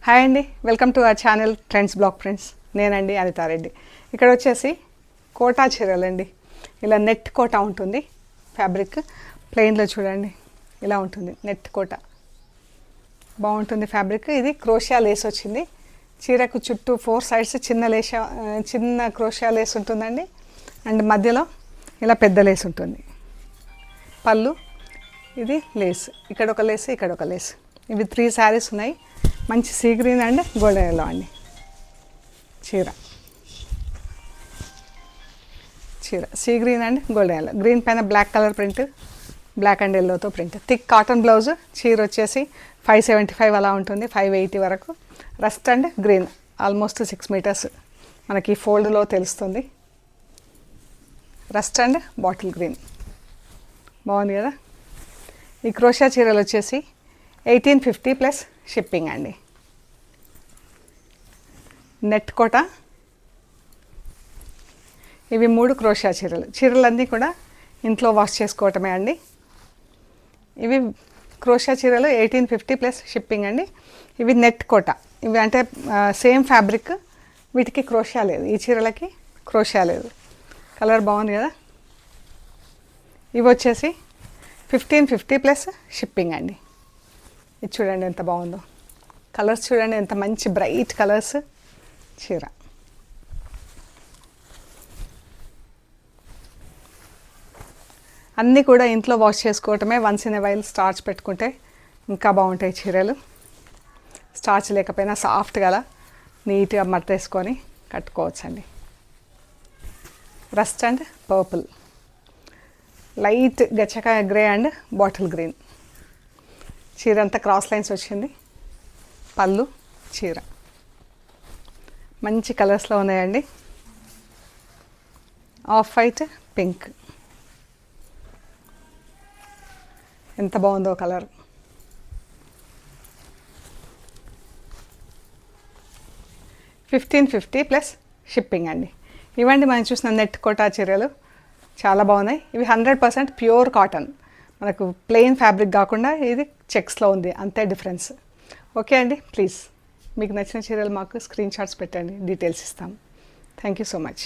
Hi అండి, welcome to our channel trends blog friends. నేనండి అనితారెడ్డి. ఇక్కడ వచ్చేసి కోటా చీరలండి. ఇలా నెట్ కోటా ఉంటుంది. ఫ్యాబ్రిక్ ప్లెయిన్లో చూడండి ఇలా ఉంటుంది. నెట్ కోటా బాగుంటుంది ఫ్యాబ్రిక్. ఇది క్రోషియా లేస్ వచ్చింది. చీరకు చుట్టూ 4 సైడ్స్ చిన్న క్రోషియా లేస్ ఉంటుందండి. అండ్ మధ్యలో ఇలా పెద్ద లేస్ ఉంటుంది. పళ్ళు ఇది లేస్, ఇక్కడ ఒక లేస్, ఇక్కడ ఒక లేస్. ఇవి 3 శారీస్ ఉన్నాయి. మంచి sea green and golden yellow అండి. చీర sea green and golden yellow. Green పైన black colour print, black and ఎల్లోతో ప్రింట్. Thick cotton blouse. చీర వచ్చేసి 575 అలా ఉంటుంది, 580 వరకు. Rust and green almost 6 metres మనకి ఫోల్డ్లో తెలుస్తుంది. రస్ట్ అండ్ బాటిల్ గ్రీన్ బాగుంది కదా. ఈ క్రోషియా చీరలు వచ్చేసి 1850 ప్లస్ షిప్పింగ్ అండి. నెట్ కోట. ఇవి 3 క్రోషియా చీరలన్నీ కూడా ఇంట్లో వాష్ చేసుకోవటమే అండి. ఇవి క్రోషియా చీరలు 1850 ప్లస్ షిప్పింగ్ అండి. ఇవి నెట్ కోట. ఇవి అంటే సేమ్ ఫ్యాబ్రిక్, వీటికి క్రోషియా లేదు. ఈ చీరలకి క్రోషియా లేదు. కలర్ బాగుంది కదా. ఇవి వచ్చేసి 1550 ప్లస్ షిప్పింగ్ అండి. ఇది చూడండి ఎంత బాగుందో. కలర్స్ చూడండి ఎంత మంచి బ్రైట్ కలర్స్. చీర అన్నీ కూడా ఇంట్లో వాష్ చేసుకోవటమే. Once in a while starch పెట్టుకుంటే ఇంకా బాగుంటాయి చీరలు. స్టార్చ్ లేకపోయినా సాఫ్ట్గా నీట్గా మట్టేసుకొని కట్టుకోవచ్చండి. రస్ట్ అండ్ పర్పుల్, లైట్ గచ్చకాయ గ్రే అండ్ బాటిల్ గ్రీన్. చీర అంతా క్రాస్ లైన్స్ వచ్చింది. పళ్ళు, చీర మంచి కలర్స్లో ఉన్నాయండి. Off white, pink. ఎంత బాగుందో కలర్. $1550 ప్లస్ షిప్పింగ్ అండి. ఇవండి మనం చూసిన నెట్ కోటా చీరలు చాలా బాగున్నాయి. ఇవి 100% ప్యూర్ కాటన్. మనకు ప్లెయిన్ ఫ్యాబ్రిక్ కాకుండా ఇది చెక్స్లో ఉంది, అంతే డిఫరెన్స్. ఓకే అండి, ప్లీజ్ మీకు నచ్చిన చీరలు మాకు స్క్రీన్ షాట్స్ పెట్టండి, డీటెయిల్స్ ఇస్తాం. Thank you so much.